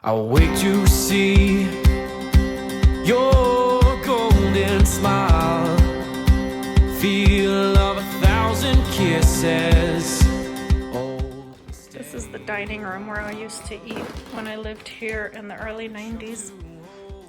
I'll wait to see your golden smile, feel of 1,000 kisses. This is the dining room where I used to eat when I lived here in the early 90s.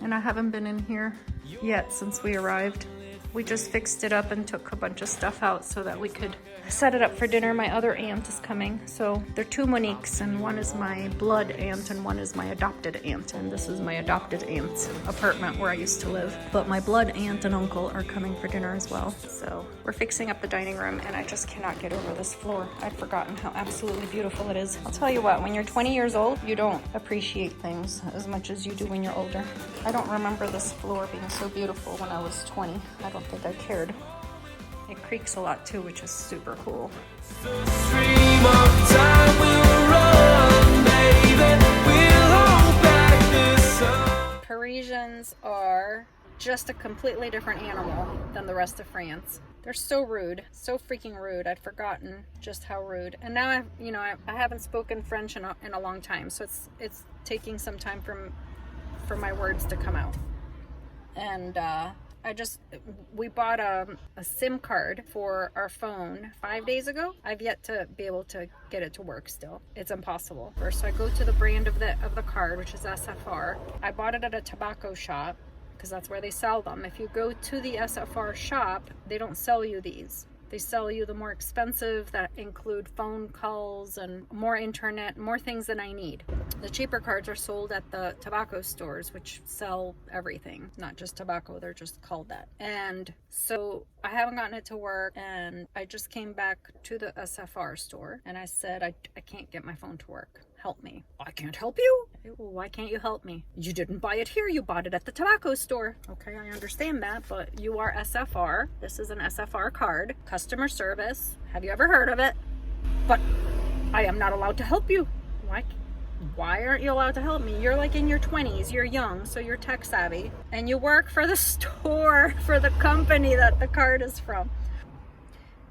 And I haven't been in here yet since we arrived. We just fixed it up and took a bunch of stuff out so that we could set it up for dinner. My other aunt is coming. So there are two Moniques, and one is my blood aunt and one is my adopted aunt. And this is my adopted aunt's apartment where I used to live. But my blood aunt and uncle are coming for dinner as well. So we're fixing up the dining room and I just cannot get over this floor. I'd forgotten how absolutely beautiful it is. I'll tell you what, when you're 20 years old, you don't appreciate things as much as you do when you're older. I don't remember this floor being so beautiful when I was 20. I don't think I cared. It creaks a lot too, which is super cool. Parisians are just a completely different animal than the rest of France. They're so rude, so freaking rude. I'd forgotten just how rude. And now I haven't spoken French in a long time, so it's taking some time for my words to come out. And we bought a SIM card for our phone 5 days ago. I've yet to be able to get it to work still. It's impossible. First, so I go to the brand of the card, which is SFR. I bought it at a tobacco shop because that's where they sell them. If you go to the SFR shop, they don't sell you these. They sell you the more expensive that include phone calls and more internet, more things than I need. The cheaper cards are sold at the tobacco stores, which sell everything, not just tobacco, they're just called that. And so I haven't gotten it to work, and I just came back to the SFR store and I said, I can't get my phone to work. Help me. I can't help you? Well, why can't you help me? You didn't buy it here, you bought it at the tobacco store. Okay, I understand that, but you are SFR. This is an SFR card. Customer service. Have you ever heard of it? But I am not allowed to help you. Why aren't you allowed to help me? You're like in your 20s, you're young, so you're tech savvy, and you work for the store, for the company that the card is from.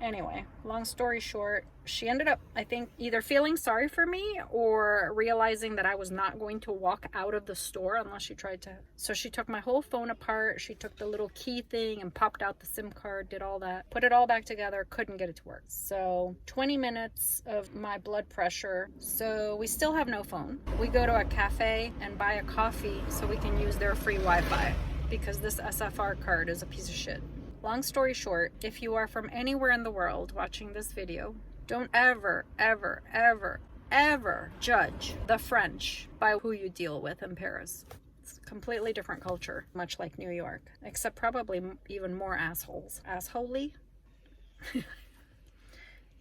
Anyway, long story short, she ended up, I think, either feeling sorry for me or realizing that I was not going to walk out of the store unless she tried to. So she took my whole phone apart. She took the little key thing and popped out the SIM card, did all that, put it all back together, couldn't get it to work. So 20 minutes of my blood pressure. So we still have no phone. We go to a cafe and buy a coffee so we can use their free Wi-Fi because this SFR card is a piece of shit. Long story short, if you are from anywhere in the world watching this video, don't ever, ever, ever, ever judge the French by who you deal with in Paris. It's a completely different culture, much like New York, except probably even more assholes. Assholey?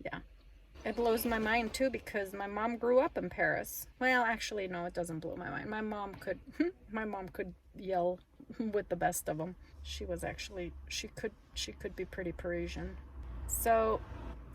Yeah. It blows my mind too because my mom grew up in Paris. Well, actually, no, it doesn't blow my mind. My mom could yell with the best of them. She was actually, she could be pretty Parisian. So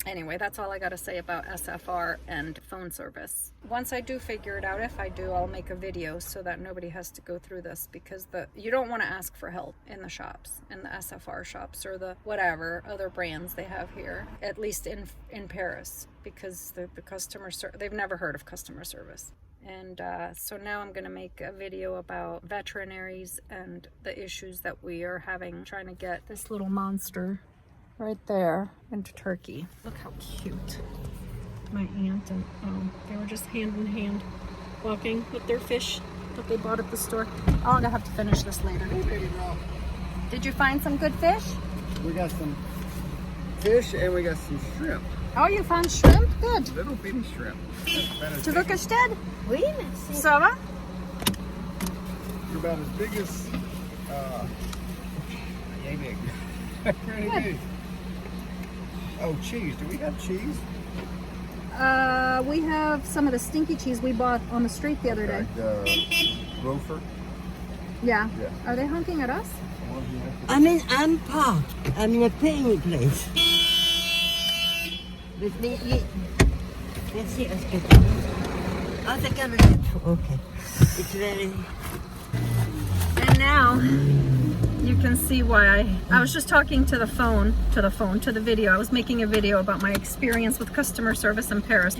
anyway, that's all I got to say about SFR and phone service. Once I do figure it out, if I do, I'll make a video so that nobody has to go through this because you don't want to ask for help in the shops, in the SFR shops or the whatever other brands they have here, at least in Paris, because the customer they've never heard of customer service. And so now I'm going to make a video about veterinaries and the issues that we are having trying to get this little monster right there into Turkey. Look how cute. My aunt and they were just hand in hand walking with their fish that they bought at the store. I'm going to have to finish this later. Hey, baby girl. Did you find some good fish? We got some fish and we got some shrimp. Oh, you found shrimp? Good. Little bitty shrimp. Tu veux que je t'aide? Oui, merci. Ça va? You're about as big as, yay big. Pretty Good. big. Oh, cheese. Do we have cheese? We have some of the stinky cheese we bought on the street the other day. Rofer? Yeah. Yeah. Are they honking at us? I'm in Ampa. I'm in a paying place. Let's see, let's get it. Oh, the camera. Okay. It's very... And now you can see why I was just talking to the video. I was making a video about my experience with customer service in Paris.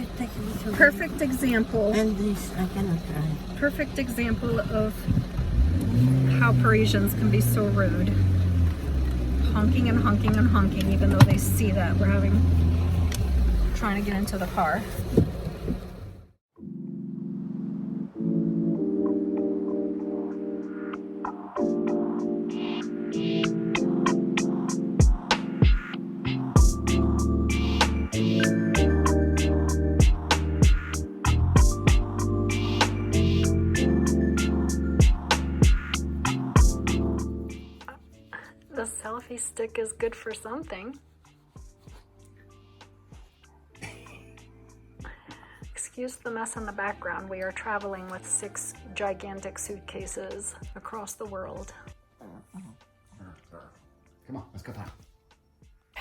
Perfect example. And this, I cannot try. Perfect example of how Parisians can be so rude. Honking and honking and honking, even though they see that we're trying to get into the car. The selfie stick is good for something. Excuse the mess in the background. We are traveling with 6 gigantic suitcases across the world. Come on, let's go down.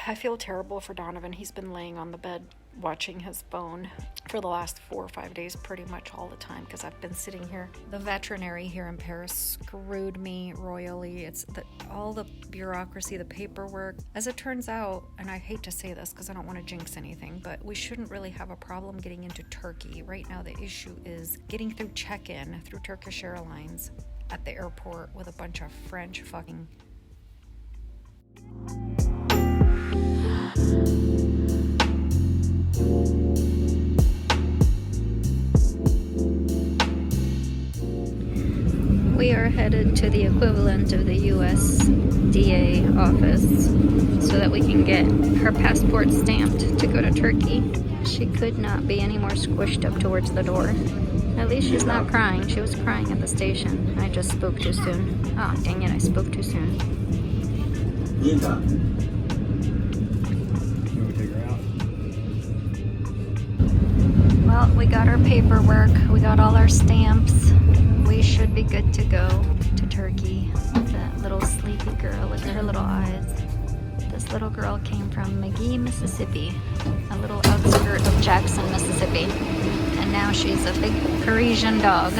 I feel terrible for Donovan. He's been laying on the bed watching his phone for the last 4 or 5 days pretty much all the time because I've been sitting here. The veterinary here in Paris screwed me royally. It's all the bureaucracy, the paperwork. As it turns out, and I hate to say this because I don't want to jinx anything, but we shouldn't really have a problem getting into Turkey. Right now the issue is getting through check-in through Turkish Airlines at the airport with a bunch of French fucking... We are headed to the equivalent of the USDA office so that we can get her passport stamped to go to Turkey. She could not be any more squished up towards the door. At least she's not crying. She was crying at the station. I just spoke too soon. Oh, dang it, I spoke too soon. Linda. You want to take her out? Well, we got our paperwork. We got all our stamps. We should be good to go to Turkey. That little sleepy girl, look at her little eyes. This little girl came from McGee, Mississippi, a little outskirt of Jackson, Mississippi. And now she's a big Parisian dog,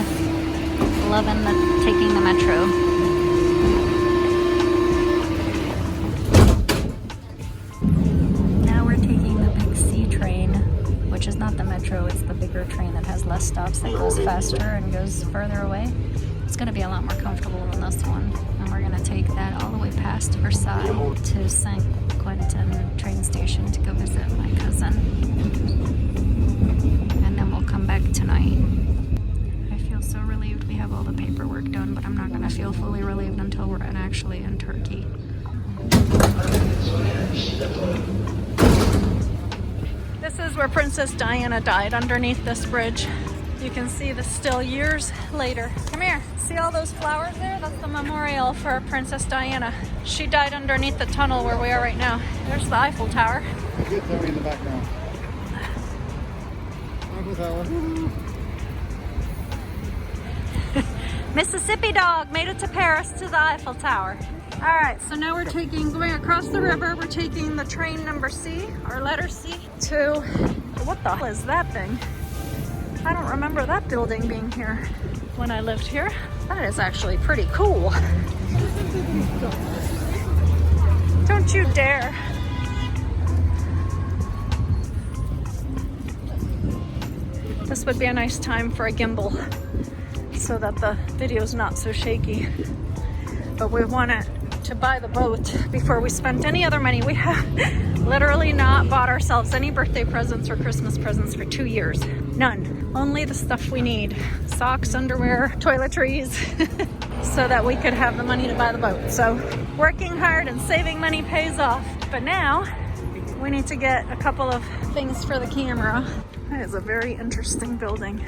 loving taking the metro. Now we're taking the big C train, which is not the metro, it's the bigger train that has less stops, that goes faster and goes further away. It's going to be a lot more comfortable than this one. And we're going to take that all the way past Versailles to St. Quentin train station to go visit my cousin. And then we'll come back tonight. I feel so relieved we have all the paperwork done, but I'm not going to feel fully relieved until we're actually in Turkey. This is where Princess Diana died, underneath this bridge. You can see this still years later. Come here. See all those flowers there? That's the memorial for Princess Diana. She died underneath the tunnel where we are right now. There's the Eiffel Tower. Good Zoe in the background. Eiffel Tower. Mississippi dog made it to Paris to the Eiffel Tower. All right, so now we're going across the river. We're taking the train number C, or letter C, to, what the hell is that thing? I don't remember that building being here when I lived here. That is actually pretty cool. Don't you dare. This would be a nice time for a gimbal so that the video's not so shaky. But we wanted to buy the boat before we spent any other money. We have literally not bought ourselves any birthday presents or Christmas presents for 2 years. None. Only the stuff we need. Socks, underwear, toiletries, so that we could have the money to buy the boat. So working hard and saving money pays off. But now we need to get a couple of things for the camera. That is a very interesting building.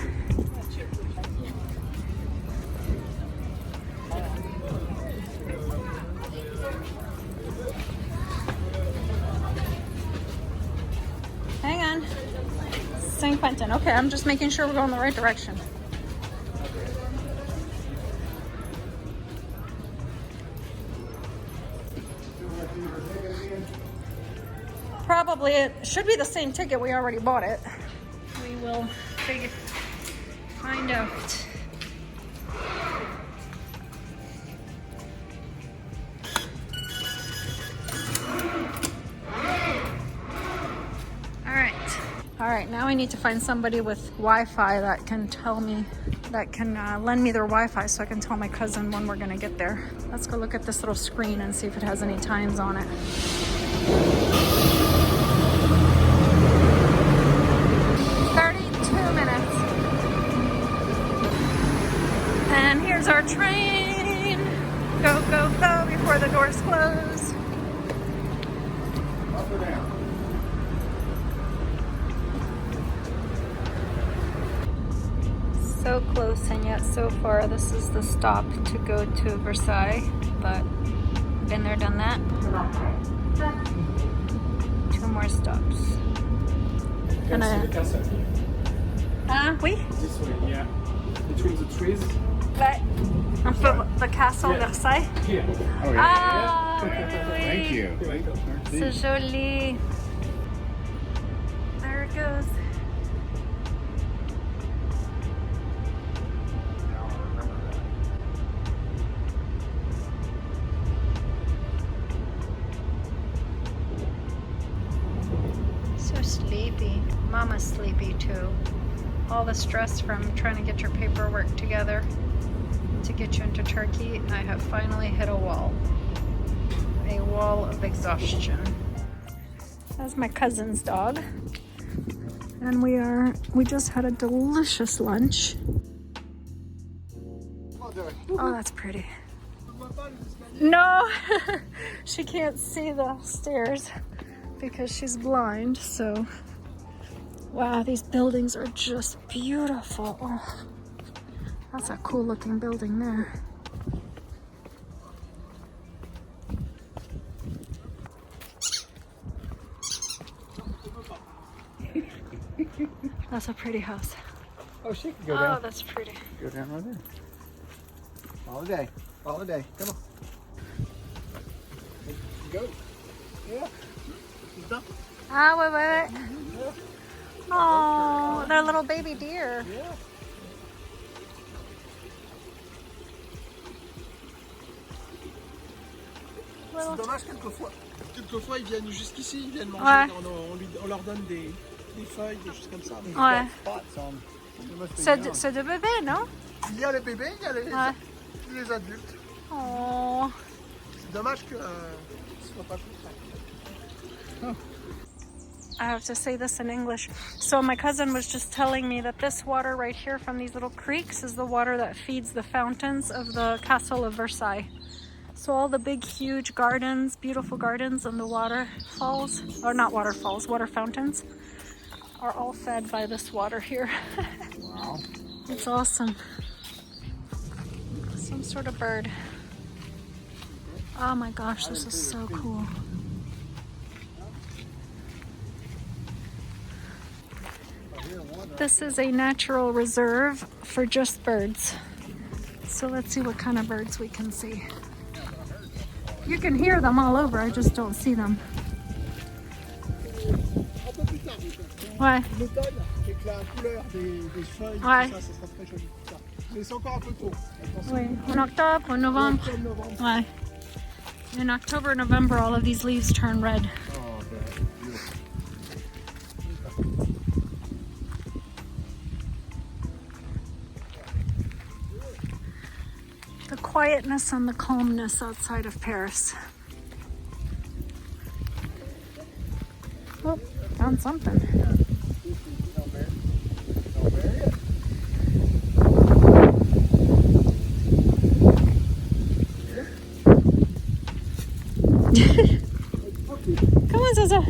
Hang on. St. Quentin. Okay, I'm just making sure we're going the right direction. Probably it should be the same ticket. We already bought it. We will find out. now I need to find somebody with Wi-Fi that can tell me, that can lend me their Wi-Fi so I can tell my cousin when we're gonna get there. Let's go look at this little screen and see if it has any times on it. 32 minutes. And here's our train. Go, go, go before the doors close. Up or down? So close and yet so far. This is the stop to go to Versailles, but been there, done that. 2 more stops. And oui? This way, yeah. Between the trees. Ouais. On peut the castle Versailles. Here. Oh, Ah, oui, oui. Thank you. C'est joli. There it goes. So sleepy. Mama's sleepy too. All the stress from trying to get your paperwork together to get you into Turkey, I have finally hit a wall. A wall of exhaustion. That's my cousin's dog. And we just had a delicious lunch. Oh, that's pretty. No, she can't see the stairs because she's blind, so wow, these buildings are just beautiful. Oh, that's a cool looking building there. That's a pretty house. Oh, she can go down. Oh, that's pretty. Go down right there. All day. All day. Come on. Go. Yeah. She's done. Ah, wait, wait, wait. Oh, they're little baby deer. Yeah. C'est dommage, quelquefois ils viennent jusqu'ici, ils viennent manger, Ouais. on leur donne des feuilles, des choses comme ça. mais- Ouais. Spots on. They must be young. C'est de bébé, non? Il y a les bébés, il y a Ouais. les adultes. Oh. C'est dommage que ce soit pas plus près. I have to say this in English. So my cousin was just telling me that this water right here from these little creeks is the water that feeds the fountains of the castle of Versailles. So all the big, huge gardens, beautiful gardens and the waterfalls, or not waterfalls, water fountains, are all fed by this water here. Wow. It's awesome. Some sort of bird. Oh my gosh, this is so cool. This is a natural reserve for just birds. So let's see what kind of birds we can see. You can hear them all over, I just don't see them. Un peu plus tard, Ouais. l'automne, avec la couleur des feuilles, Ouais. tout ça, ça sera très joli plus tard. Mais c'est encore un peu tôt. Attention. Oui. En octobre, en novembre. Octobre, novembre. Ouais. In October, November, all of these leaves turn red. Oh, that's beautiful. The quietness and the calmness outside of Paris. Oh, found something. Comment ça ça?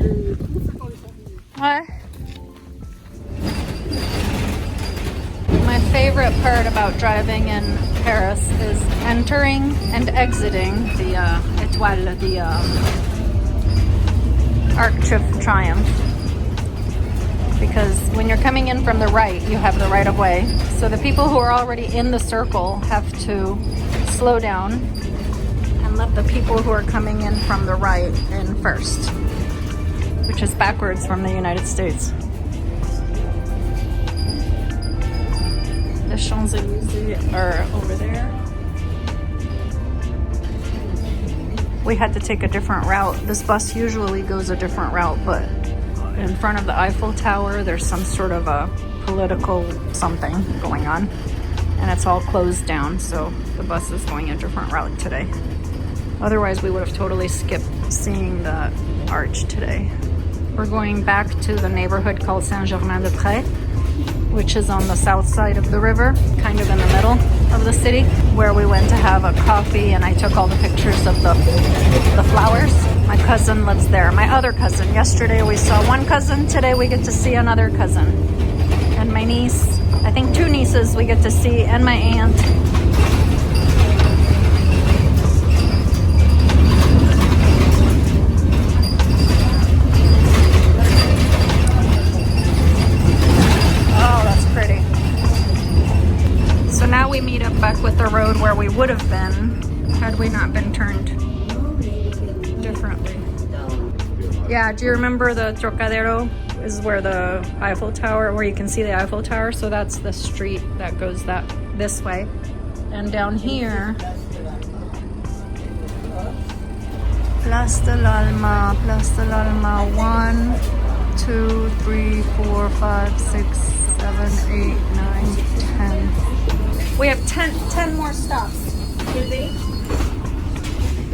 Ouais. My favorite part about driving in Paris is entering and exiting the Étoile, the Arc of Triumph. Because when you're coming in from the right, you have the right of way. So the people who are already in the circle have to slow down and let the people who are coming in from the right in first, which is backwards from the United States. The Champs-Élysées are over there. We had to take a different route. This bus usually goes a different route, but in front of the Eiffel Tower. There's some sort of a political something going on, and it's all closed down, so the bus is going a different route today. Otherwise, we would have totally skipped seeing the arch today. We're going back to the neighborhood called Saint-Germain-des-Prés, which is on the south side of the river, kind of in the middle of the city, where we went to have a coffee and I took all the pictures of the flowers. My cousin lives there. My other cousin. Yesterday we saw one cousin. Today we get to see another cousin. And my niece, I think 2 nieces we get to see, and my aunt. So now we meet up back with the road where we would have been had we not been turned differently. Yeah, do you remember the Trocadero is where the Eiffel Tower, where you can see the Eiffel Tower? So that's the street that goes this way. And down here, Place de l'Alma, 1, 2, 3, 4, 5, 6, 7, 8, 9, 10. We have 10 more stops.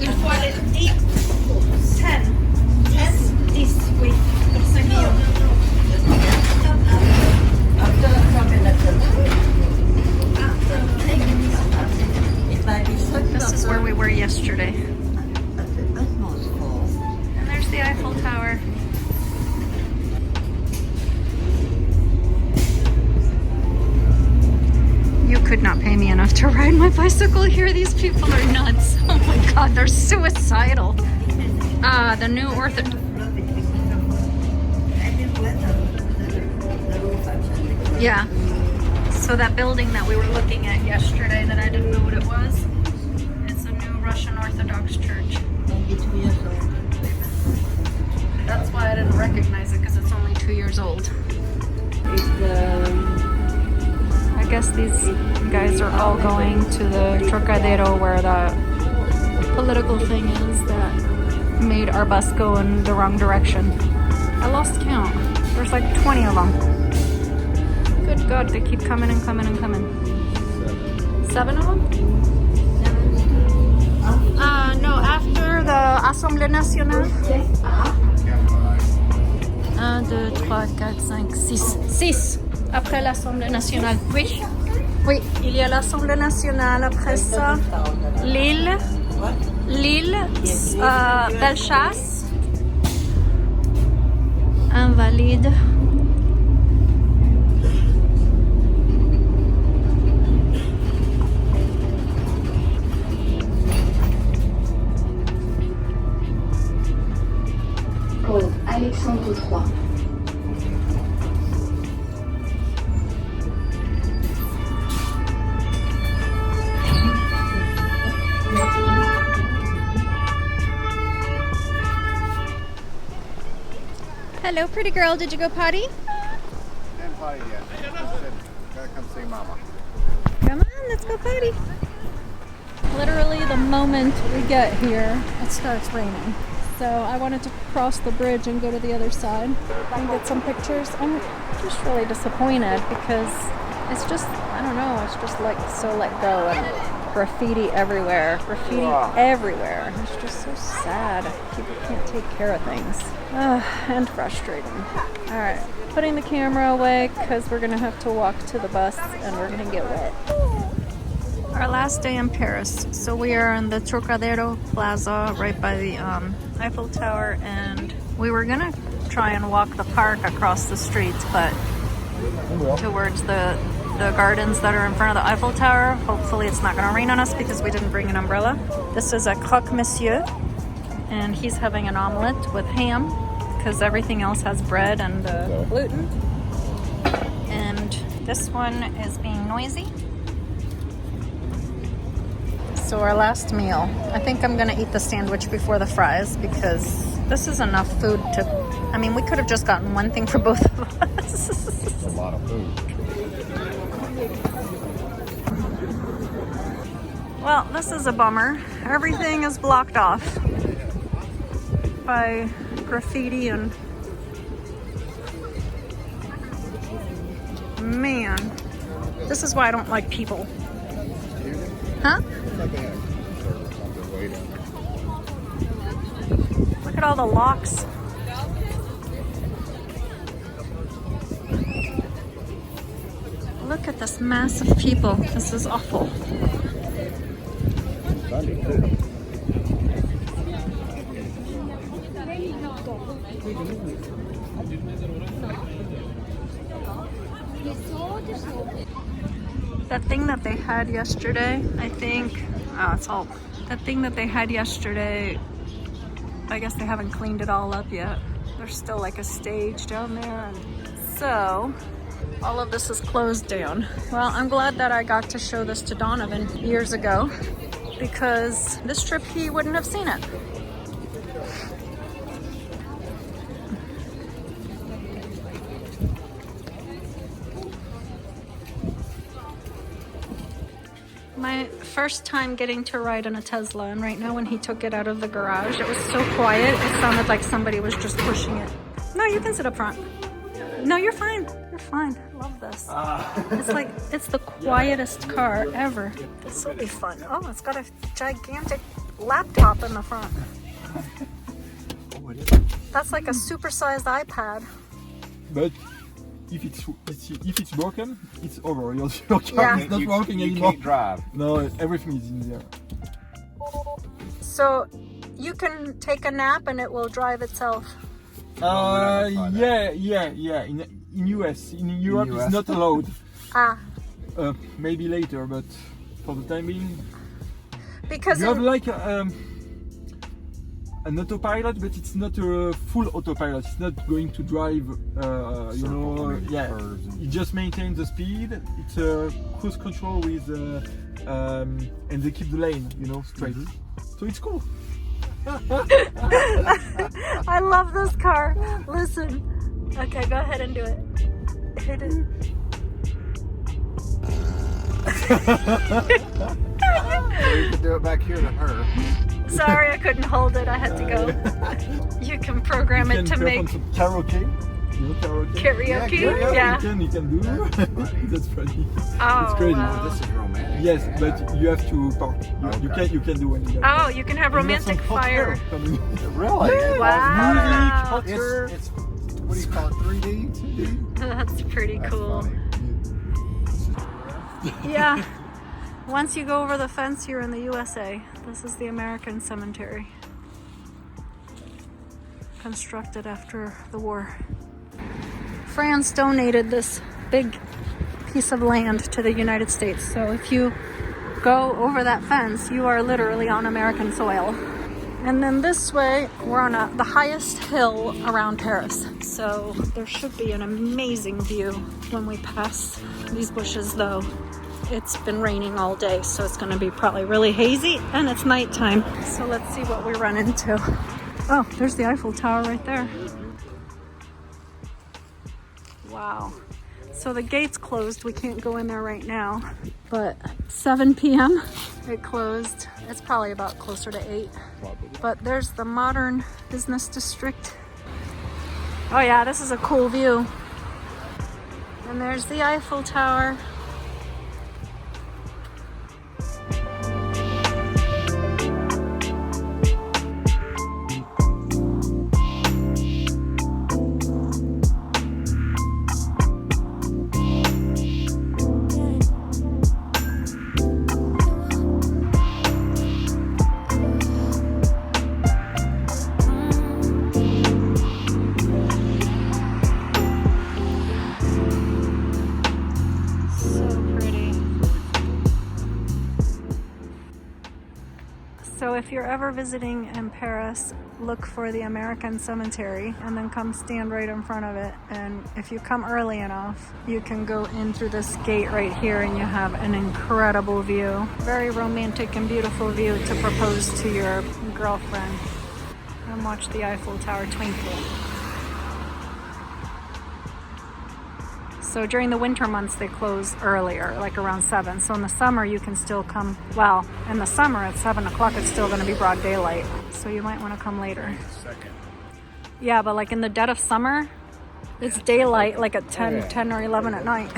Il faut aller 10. 10. 10, oui. Pour Saint-Guillaume. This is where we were yesterday. And there's the Eiffel Tower. You could not pay me enough to ride my bicycle here. These people are nuts. Oh my god, they're suicidal. The new Yeah. So that building that we were looking at yesterday that I didn't know what it was, it's a new Russian Orthodox church. That's why I didn't recognize it, because it's only 2 years old. I guess these guys are all going to the Trocadero, where the political thing is that made our bus go in the wrong direction. I lost count. There's like 20 of them. Good God, they keep coming and coming and coming. 7 of them? No, after the Assemblée Nationale. 1, 2, 3, 4, 5, 6. 6. Après l'Assemblée Nationale. Oui. Oui, il y a l'Assemblée Nationale. Après ça, Lille, Bellechasse, Invalide. Code Alexandre 3. Hello, pretty girl. Did you go potty? Didn't potty yet. Gotta come see Mama. Come on, let's go potty. Literally the moment we get here, it starts raining. So I wanted to cross the bridge and go to the other side and get some pictures. I'm just really disappointed because it's just, I don't know, it's just like so let go and graffiti everywhere. Everywhere. It's just so sad. People can't take care of things. And frustrating. Alright, putting the camera away because we're gonna have to walk to the bus and we're gonna get wet. Our last day in Paris. So we are in the Trocadero Plaza right by the Eiffel Tower, and we were gonna try and walk the park across the streets, but towards the gardens that are in front of the Eiffel Tower. Hopefully it's not gonna rain on us because we didn't bring an umbrella. This is a croque monsieur, and he's having an omelet with ham because everything else has bread and gluten. And this one is being noisy. So our last meal, I think I'm gonna eat the sandwich before the fries because this is enough food to, I mean, we could have just gotten one thing for both of us. It's a lot of food. Well, this is a bummer. Everything is blocked off by graffiti and man. This is why I don't like people. Huh? Look at all the locks. Look at this mass of people. This is awful. That thing that they had yesterday, I think, oh, it's all, that thing that they had yesterday, I guess they haven't cleaned it all up yet. There's still like a stage down there, and so all of this is closed down. Well, I'm glad that I got to show this to Donovan years ago, because this trip he wouldn't have seen it. My first time getting to ride in a Tesla, and right now when he took it out of the garage, it was so quiet, it sounded like somebody was just pushing it. No, you can sit up front. No, you're fine. You're fine. I love this. It's like, it's the quietest car ever. This will be fun. Oh, it's got a gigantic laptop in the front. That's like a supersized iPad. But if it's broken, it's over. Your car is not working anymore. You can't drive. No, everything is in there. So you can take a nap and it will drive itself. Yeah. In US, in Europe, it's not allowed. Maybe later, but for the time being, because you have like an autopilot, but it's not a full autopilot. It's not going to drive. You know, yeah. It just maintains the speed. It's a cruise control with, and they keep the lane, you know, straight. So it's cool. I love this car. Listen. Okay, go ahead and do it. Hit it. You can do it back here to her. Sorry, I couldn't hold it. I had to go. You can program it to make karaoke. You know, karaoke. Karaoke? Yeah. You can do. That's funny. Oh, it's crazy. wow. This is romantic. Yes, but you have to park. You can do anything. Oh, you can have romantic fire. Really? Wow. It's what do you call it? 3D? 2D? That's pretty cool. Funny. Yeah. Once you go over the fence, you're in the USA. This is the American cemetery. Constructed after the war. France donated this big piece of land to the United States. So if you go over that fence, you are literally on American soil. And then this way, we're on the highest hill around Paris. So there should be an amazing view when we pass these bushes, though. It's been raining all day, so it's going to be probably really hazy, and it's nighttime. So let's see what we run into. Oh, there's the Eiffel Tower right there. Wow. So the gate's closed. We can't go in there right now, but 7 p.m. it closed. It's probably about closer to 8. But there's the modern business district. Oh yeah, this is a cool view. And there's the Eiffel Tower. So if you're ever visiting in Paris, look for the American Cemetery and then come stand right in front of it. And if you come early enough, you can go in through this gate right here and you have an incredible view. Very romantic and beautiful view to propose to your girlfriend and watch the Eiffel Tower twinkle. So during the winter months, they close earlier, like around 7. So in the summer, you can still come, well, in the summer at 7 o'clock, it's still going to be broad daylight. So you might want to come later. Yeah, but like in the dead of summer, It's daylight like at 10 or 11 at night.